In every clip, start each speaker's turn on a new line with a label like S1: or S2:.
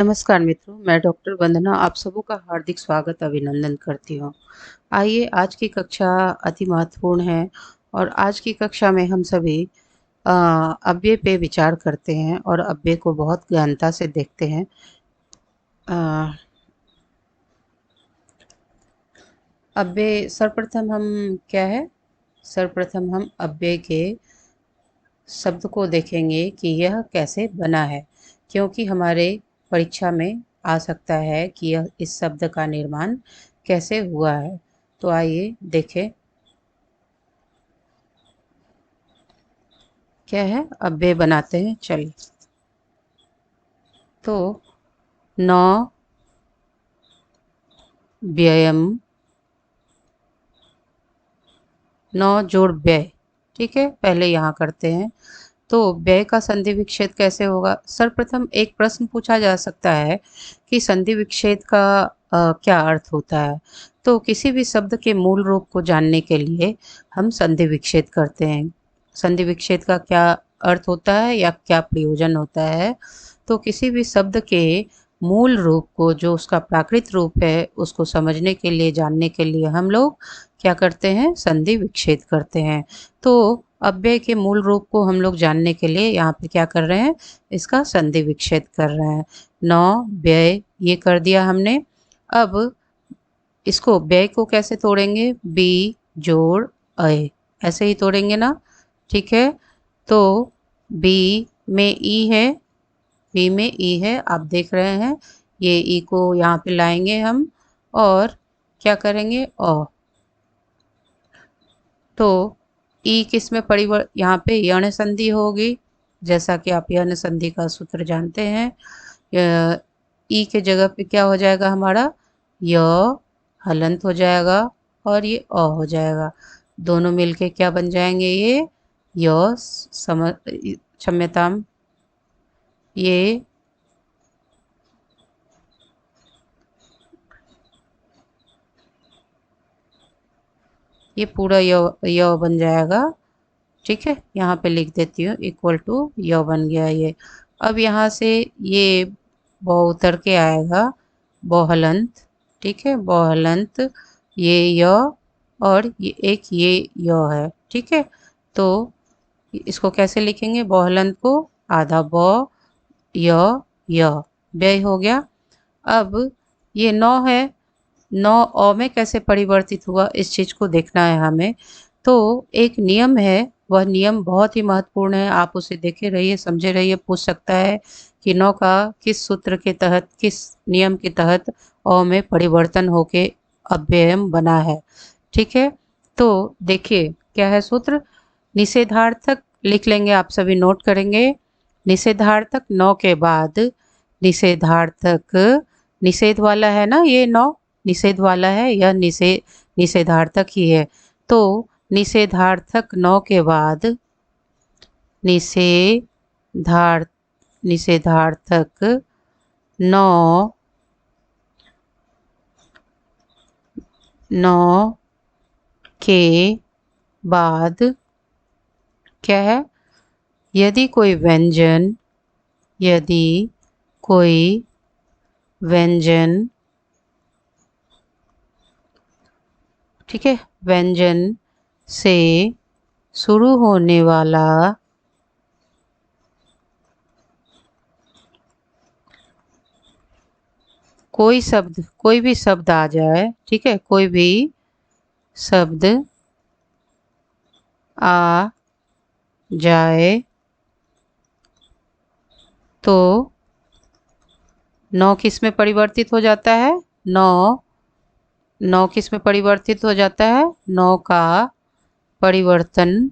S1: नमस्कार मित्रों, मैं डॉक्टर वंदना आप सबों का हार्दिक स्वागत अभिनंदन करती हूँ। आइए आज की कक्षा अति महत्वपूर्ण है और आज की कक्षा में हम सभी अव्यय पे विचार करते हैं और अव्यय को बहुत गहनता से देखते हैं। अव्यय सर्वप्रथम हम क्या है? सर्वप्रथम हम अव्यय के शब्द को देखेंगे कि यह कैसे बना है, क्योंकि हमारे परीक्षा में आ सकता है कि यह इस शब्द का निर्माण कैसे हुआ है। तो आइए देखें क्या है। अव्यय बनाते हैं, चलिए। तो नौ व्ययम, नौ जोड़ व्यय, ठीक है। पहले यहाँ करते हैं। तो व्यय का संधि विच्छेद कैसे होगा? सर्वप्रथम एक प्रश्न पूछा जा सकता है कि संधि विच्छेद का क्या अर्थ होता है। तो किसी भी शब्द के मूल रूप को जानने के लिए हम संधि विच्छेद करते हैं। संधि विच्छेद का क्या अर्थ होता है या क्या प्रयोजन होता है? तो किसी भी शब्द के मूल रूप को, जो उसका प्राकृत रूप है, उसको समझने के लिए, जानने के लिए हम लोग क्या करते हैं? संधि विच्छेद करते हैं। तो अव्यय के मूल रूप को हम लोग जानने के लिए यहाँ पे क्या कर रहे हैं? इसका संधि विच्छेद कर रहे हैं। नौ व्यय ये कर दिया हमने। अब इसको व्यय को कैसे तोड़ेंगे? बी जोड़ अय, ऐसे ही तोड़ेंगे ना, ठीक है। तो बी में ई है, बी में ई है, आप देख रहे हैं। ये ई को यहाँ पे लाएंगे हम और क्या करेंगे? ओ। तो ई किस में यहाँ पे यण संधि होगी, जैसा कि आप यण संधि का सूत्र जानते हैं। ई के जगह पे क्या हो जाएगा हमारा? य हलंत हो जाएगा और ये अ हो जाएगा। दोनों मिलके क्या बन जाएंगे? ये य क्षम्यताम, ये पूरा य बन जाएगा, ठीक है। यहाँ पे लिख देती हूँ इक्वल टू य बन गया ये। अब यहाँ से ये ब उतर के आएगा बहुलंत, ठीक है। बहुलंत ये य और ये एक ये य है, ठीक है। तो इसको कैसे लिखेंगे? बहुलंत को आधा ब य य, व्यय हो गया। अब ये 9 है, 9 अ में कैसे परिवर्तित हुआ, इस चीज़ को देखना है हमें। तो एक नियम है, वह नियम बहुत ही महत्वपूर्ण है, आप उसे देखे रहिए, समझे रहिए। पूछ सकता है कि 9 का किस सूत्र के तहत, किस नियम के तहत अ में परिवर्तन होके अव्ययम बना है, ठीक है। तो देखिए क्या है सूत्र। निषेधार्थक लिख लेंगे, आप सभी नोट करेंगे। निषेधार्थक 9 के बाद निषेधार्थक, निषेध वाला है ना, ये 9 निषेध वाला है, यह निषेधार्थक ही है। तो निषेधार्थक 9 के बाद निषेधार्थ निषेधार्थक 9 के बाद क्या है? यदि कोई व्यंजन, यदि कोई व्यंजन, ठीक है, व्यंजन से शुरू होने वाला कोई शब्द, कोई भी शब्द आ जाए, ठीक है, कोई भी शब्द आ जाए तो 9 किस में परिवर्तित हो जाता है? 9 किस में परिवर्तित हो जाता है? 9 का परिवर्तन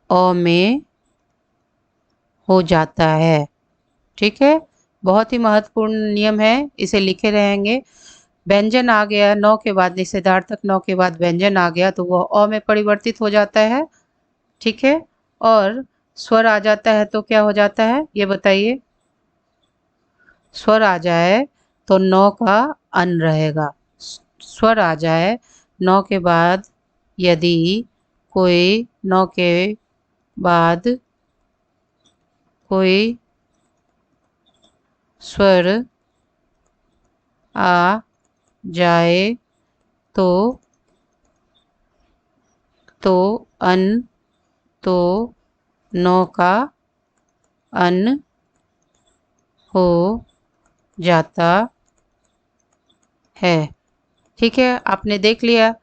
S1: अ में हो जाता है, ठीक है। बहुत ही महत्वपूर्ण नियम है, इसे लिखे रहेंगे। व्यंजन आ गया 9 के बाद, निषेधार्थक 9 के बाद व्यंजन आ गया तो वह अ में परिवर्तित हो जाता है, ठीक है। और स्वर आ जाता है तो क्या हो जाता है, ये बताइए। स्वर आ जाए तो 9 का अन रहेगा। स्वर आ जाए 9 के बाद, यदि कोई 9 के बाद कोई स्वर आ जाए तो अन तो नौ का अन हो जाता है। ठीक है, आपने देख लिया।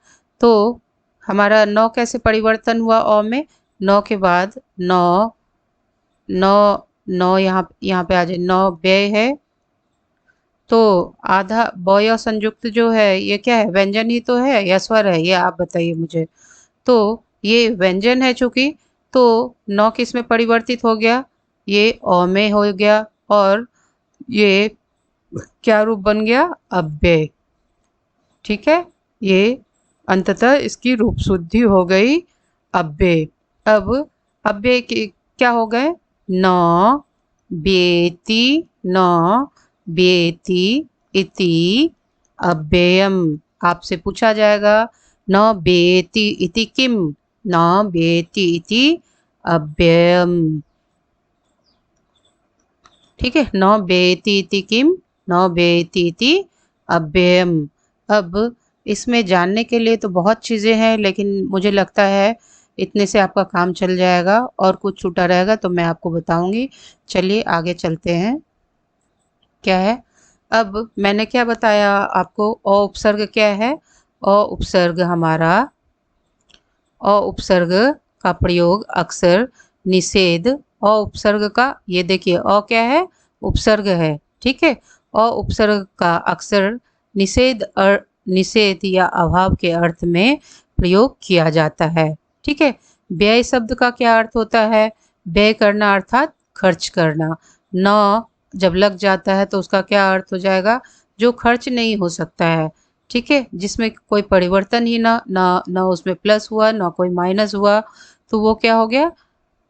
S1: तो हमारा नौ कैसे परिवर्तन हुआ अ में, नौ के बाद नौ, नौ, नौ यहाँ पे आ जाए, नौ व्यय है तो आधा बय संयुक्त जो है ये क्या है, व्यंजन ही तो है या स्वर है, ये आप बताइए मुझे। तो ये व्यंजन है चूंकि, तो नौ किस में परिवर्तित हो गया, ये अ में हो गया, और ये क्या रूप बन गया, अव्यय। ठीक है, ये अंततः इसकी रूप शुद्धि हो गई अव्यय। अब अव्यय के क्या हो गए, नौ बेति, नौ बेति इति अव्ययम। आपसे पूछा जाएगा न बेति इति किम, न बेति इति अव्ययम। ठीक है, न बेति इति किम, न बेति इति अव्ययम। अब इसमें जानने के लिए तो बहुत चीज़ें हैं, लेकिन मुझे लगता है इतने से आपका काम चल जाएगा, और कुछ छूटा रहेगा तो मैं आपको बताऊंगी। चलिए आगे चलते हैं। क्या है, अब मैंने क्या बताया आपको, अ उपसर्ग क्या है, अ उपसर्ग हमारा, अ उपसर्ग का प्रयोग अक्सर निषेध, अ उपसर्ग का, ये देखिए अ क्या है, उपसर्ग है। ठीक है, अ उपसर्ग का अक्सर निषेध निषेध या अभाव के अर्थ में प्रयोग किया जाता है। ठीक है, व्यय शब्द का क्या अर्थ होता है, व्यय करना अर्थात खर्च करना। न जब लग जाता है तो उसका क्या अर्थ हो जाएगा, जो खर्च नहीं हो सकता है। ठीक है, जिसमें कोई परिवर्तन ही ना उसमें प्लस हुआ ना कोई माइनस हुआ, तो वो क्या हो गया,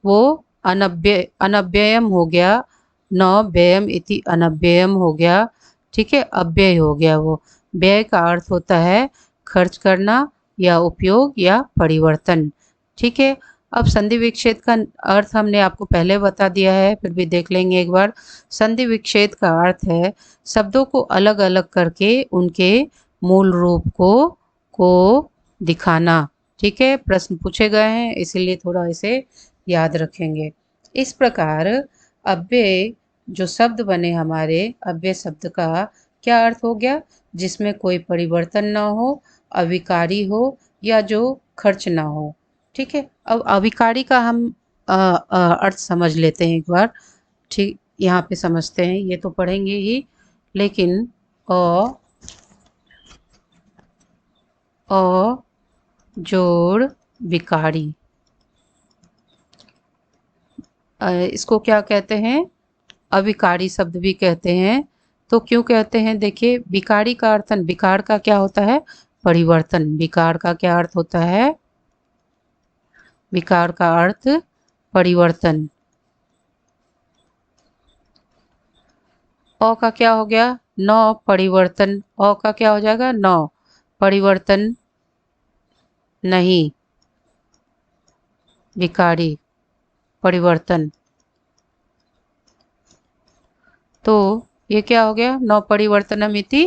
S1: वो अनव्ययम हो गया, न व्ययम इति अनव्ययम हो गया। ठीक है, अव्यय हो गया वो। व्यय का अर्थ होता है खर्च करना या उपयोग या परिवर्तन। ठीक है, अब संधि विच्छेद का अर्थ हमने आपको पहले बता दिया है, फिर भी देख लेंगे एक बार। संधि विच्छेद का अर्थ है शब्दों को अलग अलग करके उनके मूल रूप को दिखाना। ठीक है, प्रश्न पूछे गए हैं इसीलिए थोड़ा इसे याद रखेंगे। इस प्रकार अव्यय जो शब्द बने हमारे, अव्यय शब्द का क्या अर्थ हो गया, जिसमें कोई परिवर्तन ना हो, अविकारी हो, या जो खर्च ना हो। ठीक है, अब अविकारी का हम अर्थ समझ लेते हैं एक बार। ठीक, यहाँ पे समझते हैं, ये तो पढ़ेंगे ही, लेकिन अ जोड़ विकारी, इसको क्या कहते हैं, अविकारी शब्द भी कहते हैं। तो क्यों कहते हैं, देखिए विकारी का अर्थ, विकार का क्या होता है, परिवर्तन। विकार का क्या अर्थ होता है, विकार का अर्थ परिवर्तन। अ का क्या हो गया, नौ परिवर्तन, अ का क्या हो जाएगा, नौ परिवर्तन नहीं, विकारी परिवर्तन। तो ये क्या हो गया, नौ परिवर्तनमिति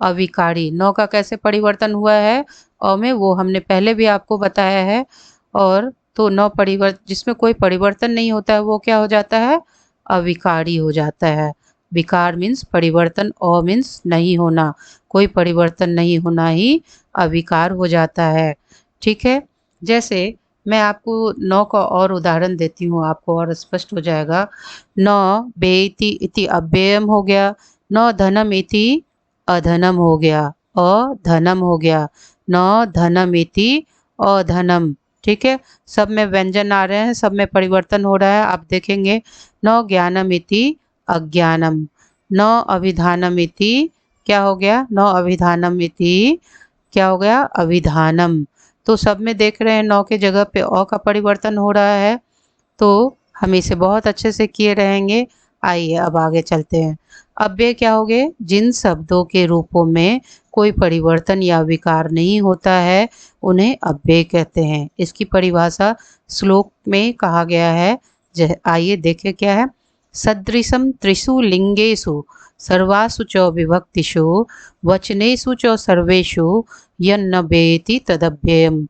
S1: अविकारी। नौ का कैसे परिवर्तन हुआ है अ में, वो हमने पहले भी आपको बताया है। और तो नौ जिसमें कोई परिवर्तन नहीं होता है वो क्या हो जाता है, अविकारी हो जाता है। विकार मीन्स परिवर्तन, अ मीन्स नहीं होना, कोई परिवर्तन नहीं होना ही अविकार हो जाता है। ठीक है, जैसे मैं आपको नौ का और उदाहरण देती हूँ, आपको और स्पष्ट हो जाएगा। न बेति इति अव्ययम हो गया, न धनम इति अधनम हो गया, अधनम हो गया, न धनम इति अधनम। ठीक है, सब में व्यंजन आ रहे हैं, सब में परिवर्तन हो रहा है, आप देखेंगे। न ज्ञानम इति अज्ञानम, न अभिधानम इति क्या हो गया, न अभिधानम इति क्या हो गया, अभिधानम। तो सब में देख रहे हैं नौ के जगह पे अ का परिवर्तन हो रहा है, तो हम इसे बहुत अच्छे से किए रहेंगे। आइए अब आगे चलते हैं। अव्यय क्या हो गए, जिन शब्दों के रूपों में कोई परिवर्तन या विकार नहीं होता है उन्हें अव्यय कहते हैं। इसकी परिभाषा श्लोक में कहा गया है, आइए देखें क्या है। सदृशम त्रिषु लिंगेषु सर्वासु च विभक्तिषु वचनेषु च सर्वेषु यन्न वेति तदव्ययम्।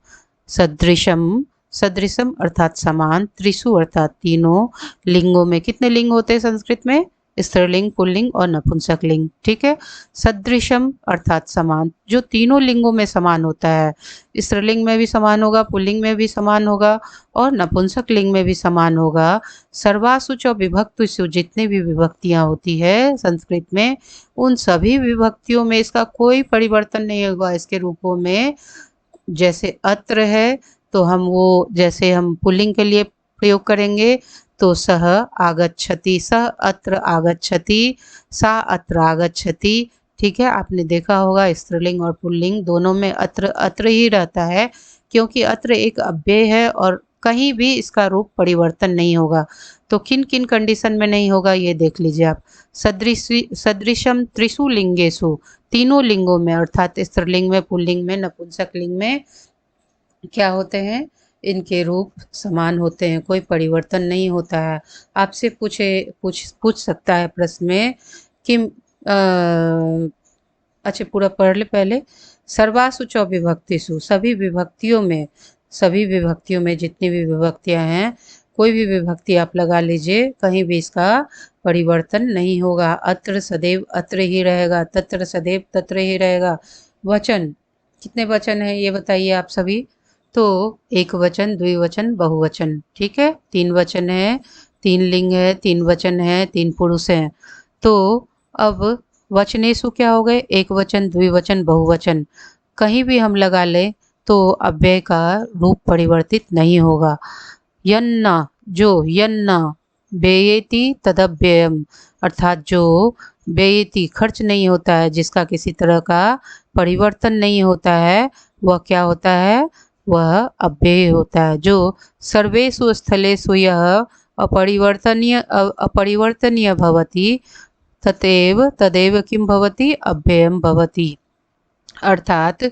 S1: सदृशम, सदृशम अर्थात समान, त्रिषु अर्थात तीनों, लिंगों में कितने लिंग होते हैं संस्कृत में? स्त्रीलिंग, पुल्लिंग और नपुंसक लिंग। ठीक है। सदृशम अर्थात समान, जो तीनों लिंगों में समान होता है। स्त्रीलिंग में भी समान होगा, पुल्लिंग में भी समान होगा और नपुंसक लिंग में भी समान होगा। सर्वासु च विभक्तिषु, जितनी भी विभक्तियां होती है संस्कृत में, उन सभी विभक्तियों में इसका कोई परिवर्तन नहीं होगा इसके रूपों में। जैसे अत्र है तो हम वो, जैसे हम पुल्लिंग के लिए प्रयोग करेंगे तो सह आगच्छति, सह अत्र आगच्छति, सा अत्र आगच्छति। ठीक है, आपने देखा होगा स्त्रीलिंग और पुल्लिंग दोनों में अत्र अत्र ही रहता है, क्योंकि अत्र एक अव्यय है और कहीं भी इसका रूप परिवर्तन नहीं होगा। तो किन किन कंडीशन में नहीं होगा ये देख लीजिए आप। सदृशम त्रिषु लिंगेषु, तीनों लिंगों में अर्थात स्त्रीलिंग में, पुल्लिंग में, नपुंसक लिंग में क्या होते हैं? इनके रूप समान होते हैं, कोई परिवर्तन नहीं होता है। आपसे पूछ सकता है प्रश्न में कि अच्छा पूरा पढ़ ले पहले। सर्वासु च विभक्तिषु, सभी विभक्तियों में, सभी विभक्तियों में जितनी भी विभक्तियां हैं, कोई भी विभक्ति आप लगा लीजिए, कहीं भी इसका परिवर्तन नहीं होगा। अत्र सदैव अत्र ही रहेगा, तत्र सदैव तत्र ही रहेगा। वचन, कितने वचन है ये बताइए आप सभी? तो एक वचन, द्विवचन, बहुवचन। ठीक है, तीन वचन है, तीन लिंग है, तीन वचन है, तीन पुरुष हैं। तो अब वचनेषु क्या हो गए? एक वचन, द्विवचन, बहुवचन। कहीं भी हम लगा ले तो अव्यय का रूप परिवर्तित नहीं होगा। यन्ना, जो यन्ना व्ययेति तदव्ययम्, अर्थात जो व्ययेति खर्च नहीं होता है, जिसका किसी तरह का परिवर्तन नहीं होता है, वह क्या होता है? वह अव्यय होता है। जो सर्वेषु स्थलेषु यह अपरिवर्तनीय भवति तदेव तदेव किम भवति? अव्ययम भवति। अर्थात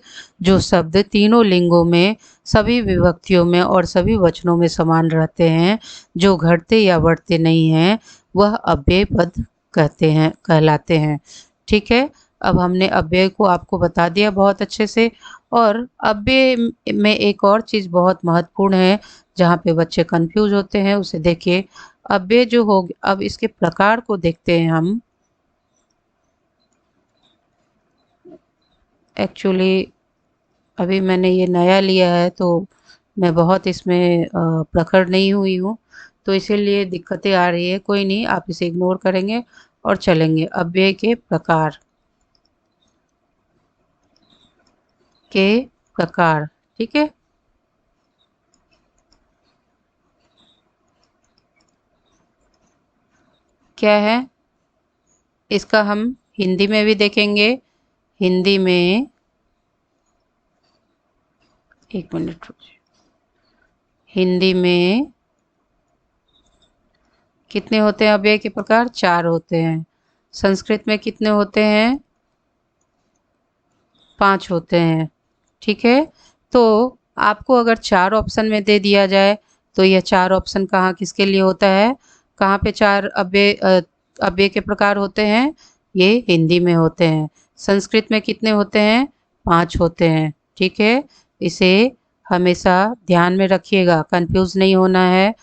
S1: जो शब्द तीनों लिंगों में, सभी विभक्तियों में और सभी वचनों में समान रहते हैं, जो घटते या बढ़ते नहीं हैं, वह अव्यय पद कहलाते हैं। ठीक है, अब हमने अव्यय को आपको बता दिया बहुत अच्छे से। और अव्यय में एक और चीज़ बहुत महत्वपूर्ण है जहाँ पे बच्चे कंफ्यूज होते हैं, उसे देखिए। अव्यय जो हो, अब इसके प्रकार को देखते हैं हम। एक्चुअली अभी मैंने ये नया लिया है तो मैं बहुत इसमें प्रखर नहीं हुई हूँ, तो इसीलिए दिक्कतें आ रही है। कोई नहीं, आप इसे इग्नोर करेंगे और चलेंगे। अव्यय के प्रकार, ठीक है। क्या है इसका? हम हिंदी में भी देखेंगे। हिंदी में, एक मिनट, हिंदी में कितने होते हैं अव्यय के प्रकार? 4 होते हैं। संस्कृत में कितने होते हैं? 5 होते हैं। ठीक है, तो आपको अगर 4 ऑप्शन में दे दिया जाए तो यह 4 ऑप्शन कहाँ किसके लिए होता है? कहाँ पे 4 अव्यय के प्रकार होते हैं? ये हिंदी में होते हैं। संस्कृत में कितने होते हैं? 5 होते हैं। ठीक है, इसे हमेशा ध्यान में रखिएगा, कंफ्यूज नहीं होना है।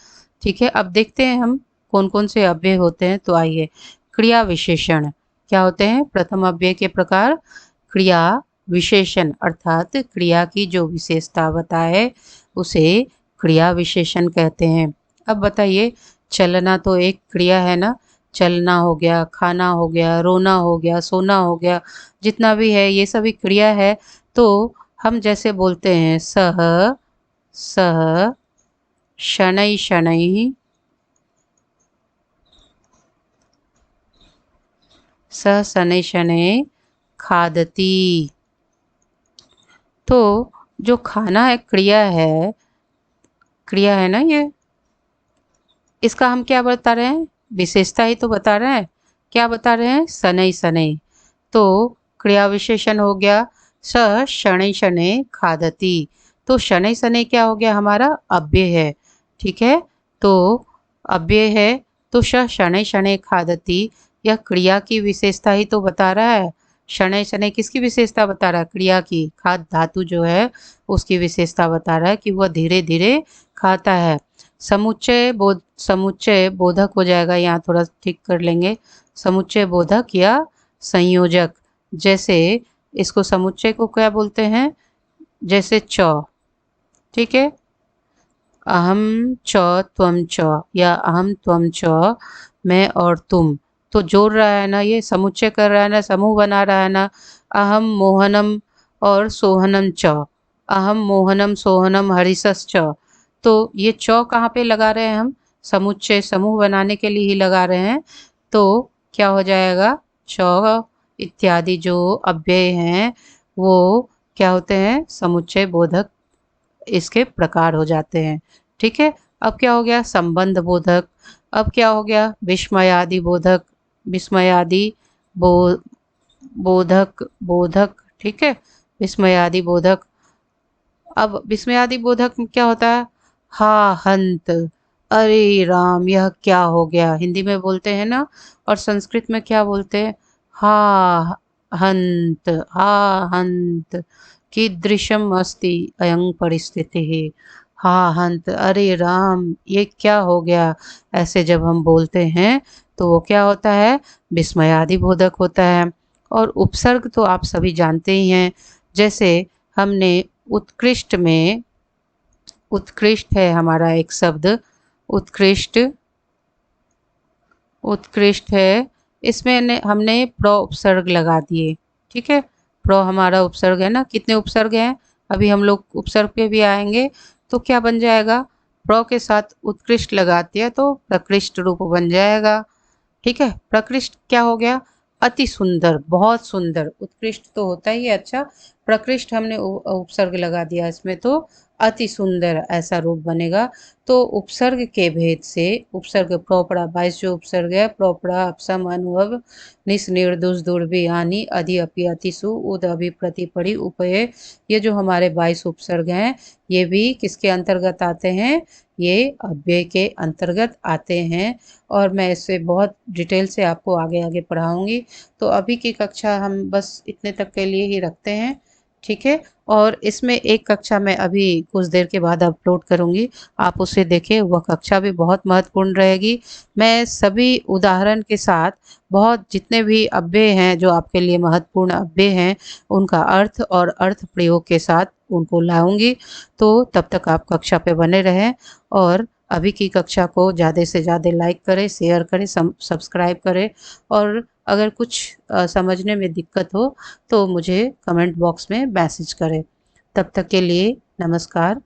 S1: ठीक है, अब देखते हैं हम कौन कौन से अव्यय होते हैं। तो आइए, क्रिया विशेषण क्या होते हैं? प्रथम अव्यय के प्रकार क्रिया विशेषण, अर्थात क्रिया की जो विशेषता बताए उसे क्रिया विशेषण कहते हैं। अब बताइए, चलना तो एक क्रिया है ना? चलना हो गया, खाना हो गया, रोना हो गया, सोना हो गया, जितना भी है ये सभी क्रिया है। तो हम जैसे बोलते हैं सह सह शनै शनैः, सह शनै शनैः खादति। तो जो खाना है क्रिया है ना ये, इसका हम क्या बता रहे हैं? विशेषता ही तो बता रहे हैं। क्या बता रहे हैं? शनै शनैः। तो क्रिया विशेषण हो गया स शनै शनैः खादति। तो शनै शनैः क्या हो गया? हमारा अव्यय है। ठीक है, तो अव्यय है तो शनै शनै खादति, यह क्रिया की विशेषता ही तो बता रहा है। शनै शनै किसकी विशेषता बता रहा है? क्रिया की। खाद धातु जो है उसकी विशेषता बता रहा है कि वह धीरे धीरे खाता है। समुच्चय बोधक हो जाएगा, यहाँ थोड़ा ठीक कर लेंगे। समुच्चय बोधक या संयोजक। जैसे इसको समुच्चय को क्या बोलते हैं? जैसे च, ठीक है, अहम च त्वम च, या अहम त्वम च, मैं और तुम। तो जोड़ रहा है ना, ये समुच्चय कर रहा है ना, समूह बना रहा है ना। अहम मोहनम और सोहनम च, अहम मोहनम सोहनम हरिसस च। तो ये च कहाँ पे लगा रहे हैं हम? समुच्चय समूह बनाने के लिए ही लगा रहे हैं। तो क्या हो जाएगा? च इत्यादि जो अव्यय हैं वो क्या होते हैं? समुच्चय बोधक इसके प्रकार हो जाते हैं। ठीक है, अब क्या हो गया? संबंध बोधक। अब क्या हो गया? विस्मयादि बोधक। विस्मयादि बो बोधक बोधक, ठीक है, विस्मयादि बोधक। अब विस्मयादि बोधक में क्या होता है? हा हंत, अरे राम यह क्या हो गया, हिंदी में बोलते हैं ना, और संस्कृत में क्या बोलते हैं? हा हंत, हा हंत, कीदृशम अस्ति अयं परिस्थिति। हा हंत, अरे राम ये क्या हो गया, ऐसे जब हम बोलते हैं तो वो क्या होता है? विस्मयादि बोधक होता है। और उपसर्ग तो आप सभी जानते ही हैं। जैसे हमने उत्कृष्ट में, उत्कृष्ट है हमारा एक शब्द, उत्कृष्ट, उत्कृष्ट है, इसमें हमने प्र उपसर्ग लगा दिए। ठीक है, प्र हमारा उपसर्ग है ना। कितने उपसर्ग हैं? अभी हम लोग उपसर्ग पे भी आएंगे। तो क्या बन जाएगा? प्र के साथ उत्कृष्ट लगाते हैं तो प्रकृष्ट रूप बन जाएगा। ठीक है, प्रकृष्ट क्या हो गया? अति सुंदर, बहुत सुंदर। उत्कृष्ट तो होता ही है अच्छा, प्रकृष्ट हमने उपसर्ग लगा दिया इसमें तो अति सुंदर ऐसा रूप बनेगा। तो उपसर्ग के भेद से, उपसर्ग प्रोपड़ा 22 जो उपसर्ग है, प्रोपड़ा अपसम अनुभव निस निर्दुष दुर्भी हानि अधि अपि अतिसु उद अभि प्रतिपड़ी उपये, ये जो हमारे 22 उपसर्ग हैं ये भी किसके अंतर्गत आते हैं? ये अव्यय के अंतर्गत आते हैं। और मैं इससे बहुत डिटेल से आपको आगे आगे पढ़ाऊंगी। तो अभी की कक्षा हम बस इतने तक के लिए ही रखते हैं। ठीक है, और इसमें एक कक्षा मैं अभी कुछ देर के बाद अपलोड करूंगी, आप उसे देखें, वह कक्षा भी बहुत महत्वपूर्ण रहेगी। मैं सभी उदाहरण के साथ बहुत जितने भी अव्यय हैं जो आपके लिए महत्वपूर्ण अव्यय हैं उनका अर्थ और अर्थ प्रयोग के साथ उनको लाऊंगी। तो तब तक आप कक्षा पे बने रहें, और अभी की कक्षा को ज़्यादा से ज़्यादा लाइक करें, शेयर करें, सब्सक्राइब करें। और अगर कुछ समझने में दिक्कत हो तो मुझे कमेंट बॉक्स में मैसेज करें। तब तक के लिए नमस्कार।